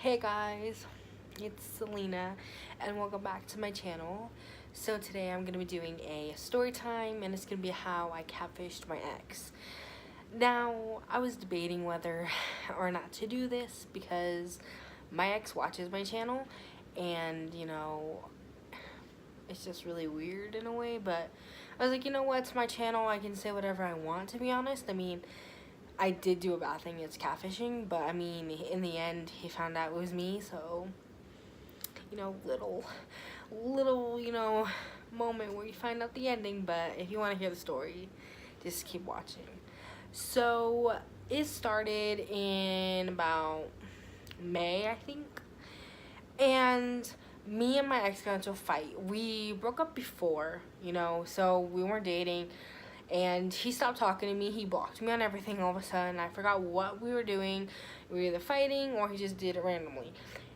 Hey guys, it's Selena and welcome back to my channel. So today I'm going to be doing a story time and it's going to be how I catfished my ex. Now, I was debating whether or not to do this because my ex watches my channel and, it's just really weird in a way, but I was like, you know what, it's my channel, I can say whatever I want, to be honest. I mean, I did do a bad thing, it's catfishing, but I mean, in the end, he found out it was me, so, little, moment where you find out the ending, but if you want to hear the story, just keep watching. So, it started in about May, I think, and me and my ex got into a fight. We broke up before, so we weren't dating. And he stopped talking to me. He blocked me on everything all of a sudden. I forgot what we were doing. We were either fighting or he just did it randomly.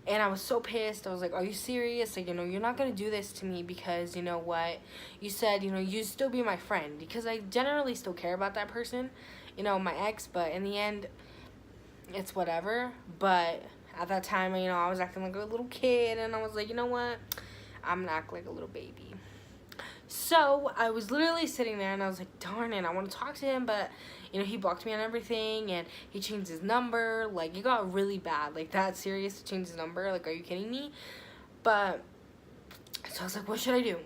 And I was so pissed. I was like, are you serious? Like, you're not going to do this to me because, you know what? You said, you'd still be my friend. Because I generally still care about that person, my ex. But in the end, it's whatever. But at that time, I was acting like a little kid. And I was like, you know what? I'm going to act like a little baby. So, I was literally sitting there and I was like, darn it, I want to talk to him, but, he blocked me on everything and he changed his number. Like, it got really bad. Like, that serious to change his number? Like, are you kidding me? But, so I was like, what should I do?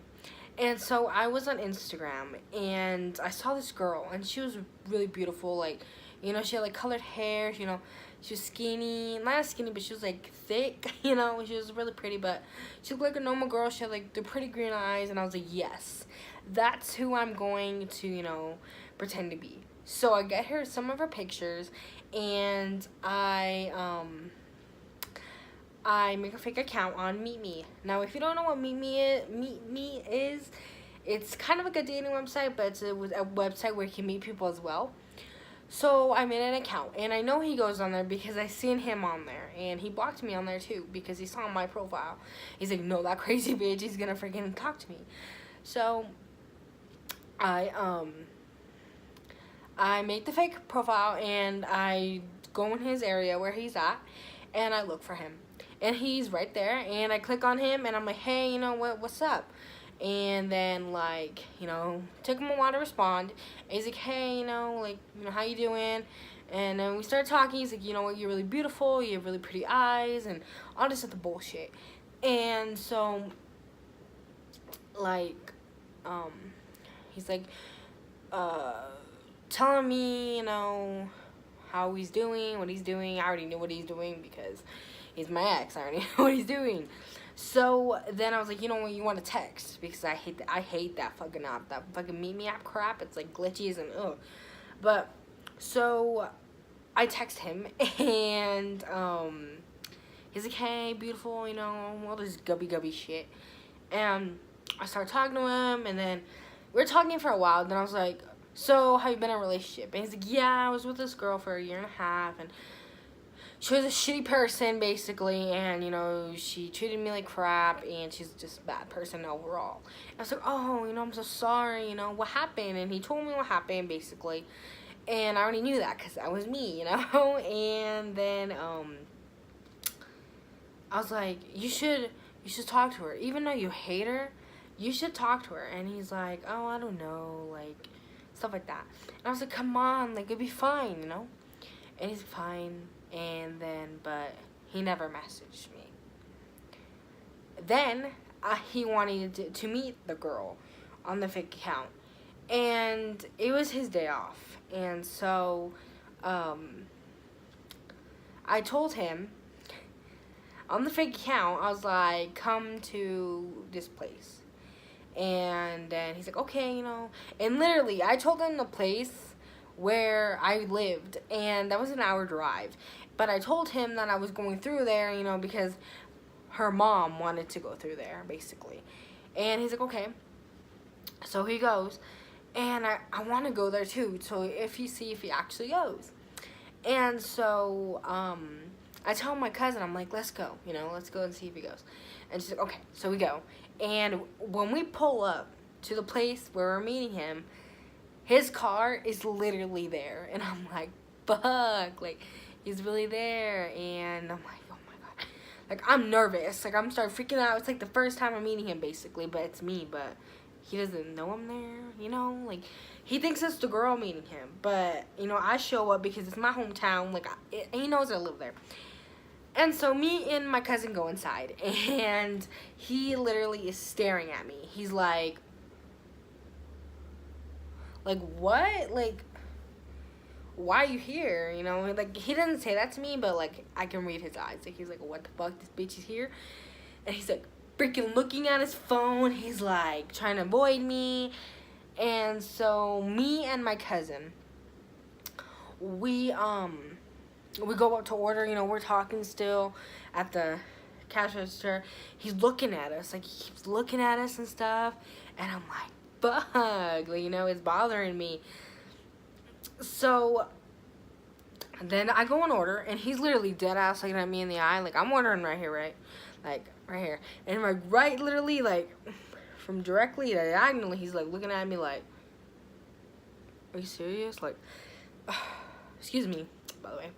And so, I was on Instagram and I saw this girl and she was really beautiful. Like, she had, like, colored hair, she was skinny, not skinny, but she was, like, thick, she was really pretty, but she looked like a normal girl. She had, like, the pretty green eyes, and I was like, yes, that's who I'm going to, pretend to be. So I get her some of her pictures, and I make a fake account on Meet Me. Now, if you don't know what Meet Me is, it's kind of like a dating website, but it's a website where you can meet people as well. So I made an account, and I know he goes on there because I seen him on there, and he blocked me on there too because he saw my profile. He's like, no, that crazy bitch, he's gonna freaking talk to me. So I make the fake profile, and I go in his area where he's at, and I look for him, and he's right there, and I click on him, and I'm like, hey, what's up? And then, took him a while to respond. And he's like, hey, how you doing? And then we started talking. He's like, you know what, you're really beautiful. You have really pretty eyes. And all this other bullshit. And so, he's like, telling me, how he's doing, what he's doing. I already knew what he's doing because he's my ex. I already know what he's doing. So then I was like, you know what, you want to text because I hate that fucking app, that fucking Meet Me app crap. It's like glitches and ugh. But so I text him and he's like, hey, beautiful, all this gubby shit. And I started talking to him, and then we were talking for a while. Then I was like, so have you been in a relationship? And he's like, yeah, I was with this girl for 1.5 years, and she was a shitty person, basically, and, she treated me like crap, and she's just a bad person overall. And I was like, oh, I'm so sorry, what happened? And he told me what happened, basically, and I already knew that, because that was me, and then, I was like, you should talk to her, even though you hate her, you should talk to her. And he's like, oh, I don't know, like, stuff like that. And I was like, come on, like, it'd be fine, and he's fine. And then, but he never messaged me. Then, he wanted to meet the girl on the fake account. And it was his day off. And so, I told him, on the fake account, I was like, come to this place. And then he's like, okay, And literally, I told him the place where I lived, and that was an hour drive. But I told him that I was going through there, because her mom wanted to go through there, basically. And he's like, okay. So he goes, and I want to go there too, so if he actually goes. And so, I tell my cousin, I'm like, let's go, let's go and see if he goes. And she's like, okay, so we go. And when we pull up to the place where we're meeting him, his car is literally there. And I'm like, fuck, like, he's really there. And I'm like, oh my god. Like, I'm nervous. Like, I'm starting freaking out. It's like the first time I'm meeting him, basically, but it's me, but he doesn't know I'm there, you know? Like, he thinks it's the girl meeting him, but, you know, I show up because it's my hometown. Like, he knows I live there. And so me and my cousin go inside, and he literally is staring at me. He's like, what? Like, why are you here? You know, like, he didn't say that to me, but, like, I can read his eyes. Like, he's like, what the fuck, this bitch is here? And he's, like, freaking looking at his phone. He's, like, trying to avoid me. And so, me and my cousin, we go up to order, you know, we're talking still at the cash register. He's looking at us, like, he keeps looking at us and stuff. And I'm like, fuck, like, you know, it's bothering me. So then I go and order, and he's literally dead ass looking at me in the eye. Like, I'm ordering right here, right? Like, right here. And like, right, literally, like, from directly to diagonally, he's like looking at me like, are you serious? Like, excuse me, by the way.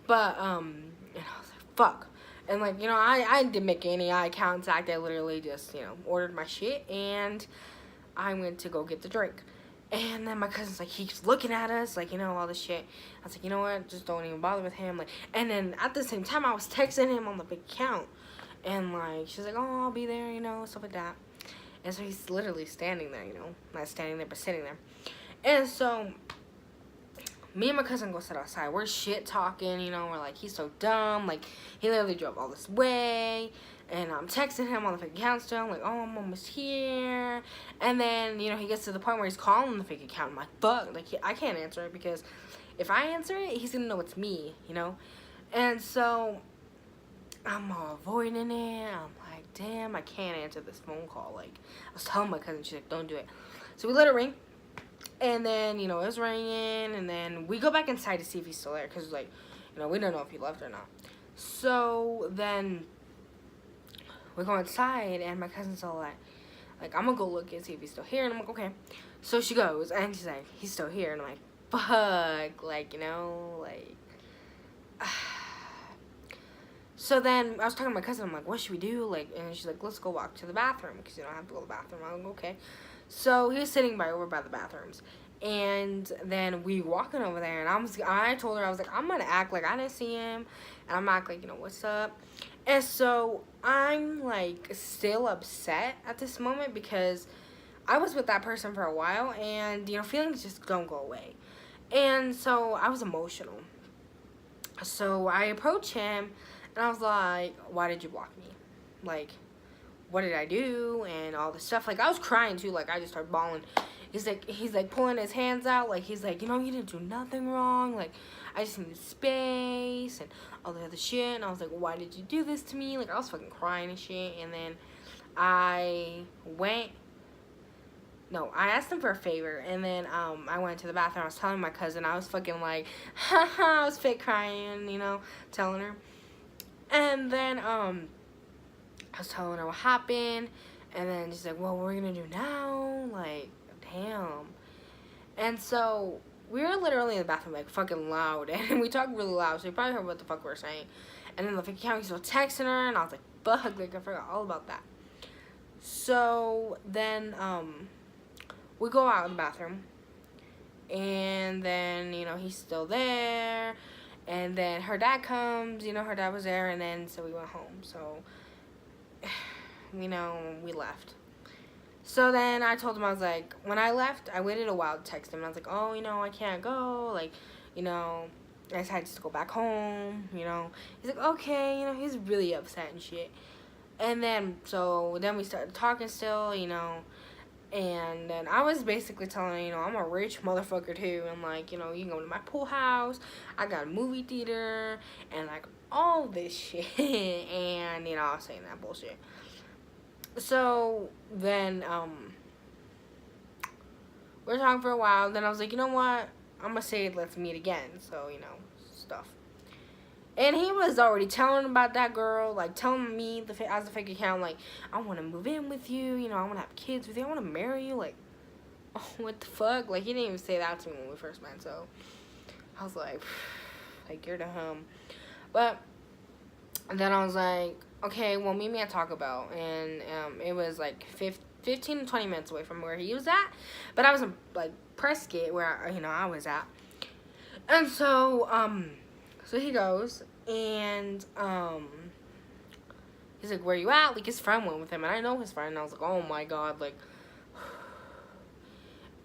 But, and I was like, fuck. And like, you know, I didn't make any eye contact. I literally just, you know, ordered my shit, and I went to go get the drink. And then my cousin's like, he keeps looking at us, like, you know, all this shit. I was like, you know what, just don't even bother with him. Like, and then at the same time, I was texting him on the big account. And like, she's like, oh, I'll be there, you know, stuff like that. And so he's literally standing there, you know, not standing there, but sitting there. And so me and my cousin go sit outside. We're shit talking, you know, we're like, he's so dumb. Like, he literally drove all this way. And I'm texting him on the fake account still. I'm like, oh, I'm almost here. And then, you know, he gets to the point where he's calling the fake account. I'm like, fuck. Like, I can't answer it because if I answer it, he's going to know it's me, you know. And so I'm all avoiding it. I'm like, damn, I can't answer this phone call. Like, I was telling my cousin, she's like, don't do it. So we let it ring. And then, you know, it was ringing. And then we go back inside to see if he's still there. Because, like, you know, we don't know if he left or not. So then we go inside, and my cousin's all like, I'm gonna go look and see if he's still here. And I'm like, okay. So she goes, and she's like, he's still here. And I'm like, fuck. Like, you know, like. So then I was talking to my cousin. I'm like, what should we do? Like, and she's like, let's go walk to the bathroom because you don't have to go to the bathroom. I'm like, okay. So he was sitting over by the bathrooms. And then we walking over there, and I told her, I was like, I'm gonna act like I didn't see him, and I'm act like, you know, what's up. And so I'm like still upset at this moment because I was with that person for a while, and, you know, feelings just don't go away. And so I was emotional. So I approached him, and I was like, why did you block me? Like, what did I do? And all this stuff. Like, I was crying too. Like, I just started bawling. He's like pulling his hands out. Like, he's like, you know, you didn't do nothing wrong. Like, I just needed space and all the other shit. And I was like, why did you do this to me? Like, I was fucking crying and shit. And then I asked him for a favor. And then I went to the bathroom. I was telling my cousin. I was fucking like, haha, I was fake crying, you know, telling her. And then I was telling her what happened. And then she's like, well, what are we gonna do now? Like, damn. And so we were literally in the bathroom, like, fucking loud. And we talked really loud, so you probably heard what the fuck we were saying. And then the fake account, he's still texting her, and I was like, fuck, like, I forgot all about that. So then we go out in the bathroom. And then, you know, he's still there. And then her dad comes, you know, her dad was there. And then, so we went home. So, you know, we left. So then I told him, I was like, when I left, I waited a while to text him. I was like, oh, you know, I can't go. Like, you know, I decided to go back home, you know. He's like, okay, you know, he's really upset and shit. And then, so then we started talking still, you know. And then I was basically telling him, you know, I'm a rich motherfucker too. And like, you know, you can go to my pool house. I got a movie theater and like all this shit. And, you know, I was saying that bullshit. So then we were talking for a while. Then I was like, you know what? I'm gonna say let's meet again. So, you know, stuff. And he was already telling about that girl, like telling me as a fake account, like, I want to move in with you, you know, I want to have kids with you, I want to marry you. Like, oh, what the fuck? Like, he didn't even say that to me when we first met. So I was like, you're the hum. But then I was like, Okay, well, meet me at Taco Bell, and it was like 15 to 20 minutes away from where he was at, but I was in like Prescott, where I was at, and so he goes, and he's like, "Where you at?" Like his friend went with him, and I know his friend, and I was like, "Oh my god," like,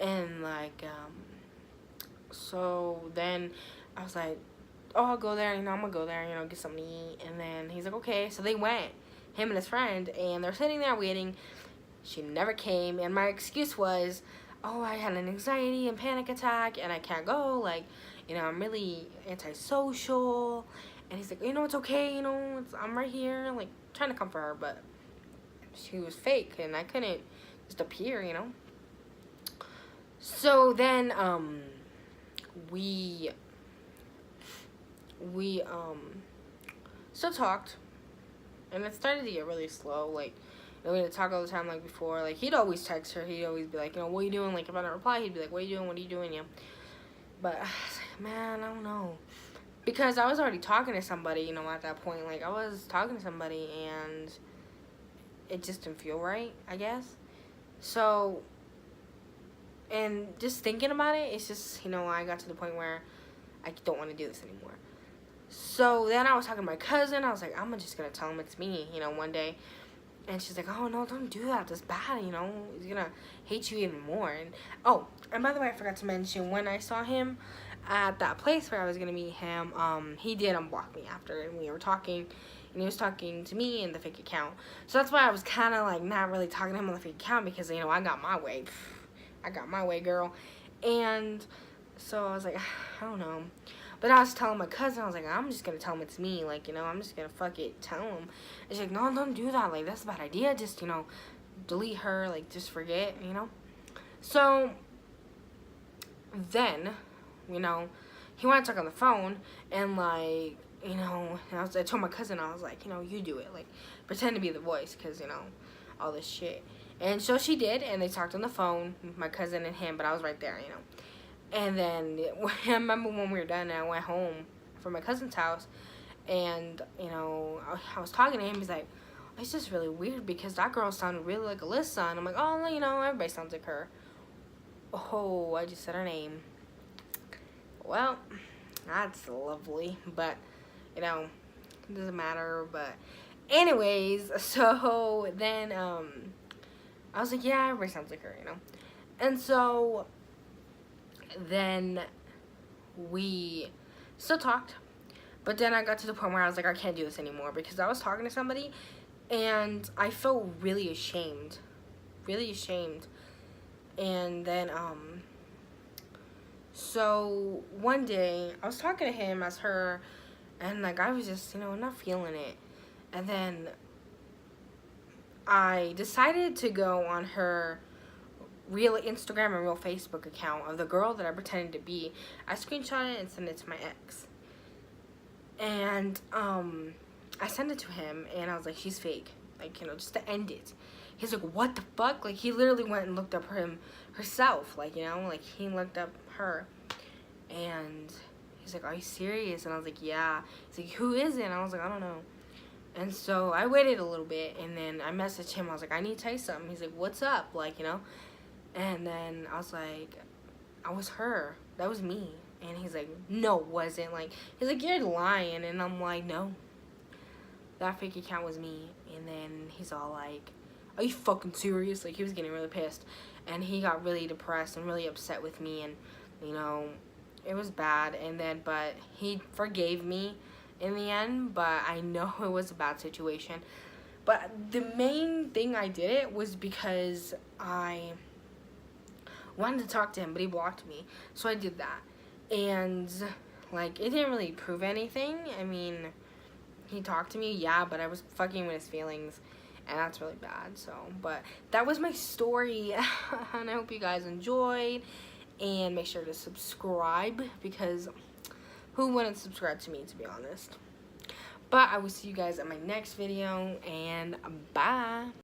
and like so then I was like, "Oh, I'll go there, I'm gonna go there, get something to eat." And then he's like, "Okay." So they went, him and his friend, and they're sitting there waiting. She never came, and my excuse was, "Oh, I had an anxiety and panic attack, and I can't go, like, I'm really antisocial." And he's like, "It's okay, I'm right here," like, trying to comfort her, but she was fake, and I couldn't just appear. So then, we still talked, and it started to get really slow. Like, we didn't talk all the time like before. Like, he'd always text her. He'd always be like, "What are you doing?" Like, if I don't reply, he'd be like, "What are you doing? What are you doing?" Yeah. But I was like, man, I don't know, because I was already talking to somebody. At that point, like, I was talking to somebody, and it just didn't feel right, I guess. So, and just thinking about it, it's just, I got to the point where I don't want to do this anymore. So then I was talking to my cousin. I was like, I'm just going to tell him it's me, one day. And she's like, "Oh, no, don't do that. That's bad, He's going to hate you even more." And by the way, I forgot to mention, when I saw him at that place where I was going to meet him, he did unblock me after, and we were talking. And he was talking to me in the fake account. So that's why I was kind of, like, not really talking to him on the fake account, because, I got my way. I got my way, girl. And so I was like, I don't know. But I was telling my cousin, I was like, I'm just going to tell him it's me. Like, I'm just going to fuck it, tell him. And she's like, "No, don't do that. Like, that's a bad idea. Just, delete her. Like, just forget, So then, he wanted to talk on the phone. And, like, and I told my cousin, I was like, you do it. Like, pretend to be the voice, because, all this shit. And so she did, and they talked on the phone, my cousin and him, but I was right there, And then, I remember when we were done, and I went home from my cousin's house, and, I was talking to him. He's like, "It's just really weird, because that girl sounded really like Alyssa." And I'm like, "Oh, everybody sounds like her." Oh, I just said her name. Well, that's lovely, but, it doesn't matter. But anyways, so then, I was like, "Yeah, everybody sounds like her, And so then we still talked, but then I got to the point where I was like, I can't do this anymore, because I was talking to somebody, and I felt really ashamed. And then, so one day, I was talking to him as her, and, like, I was just, not feeling it. And then I decided to go on her real Instagram and real Facebook account of the girl that I pretended to be. I screenshot it and sent it to my ex. And I sent it to him, and I was like, "She's fake." Like, just to end it. He's like, "What the fuck?" Like, he literally went and looked up herself. Like, like, he looked up her. And he's like, "Are you serious?" And I was like, "Yeah." He's like, "Who is it?" And I was like, "I don't know." And so I waited a little bit, and then I messaged him. I was like, "I need to tell you something." He's like, "What's up?" Like, And then I was like, "I was her. That was me." And he's like, "No, it wasn't." Like, he's like, "You're lying." And I'm like, "No, that fake account was me." And then he's all like, "Are you fucking serious?" Like, he was getting really pissed. And he got really depressed and really upset with me. And, it was bad. And then, but he forgave me in the end. But I know it was a bad situation. But the main thing I did it was because I wanted to talk to him, but he blocked me. So I did that. And, like, it didn't really prove anything. I mean, he talked to me, yeah, but I was fucking with his feelings, and that's really bad. So, but that was my story, and I hope you guys enjoyed, and make sure to subscribe, because who wouldn't subscribe to me, to be honest? But I will see you guys in my next video, and bye.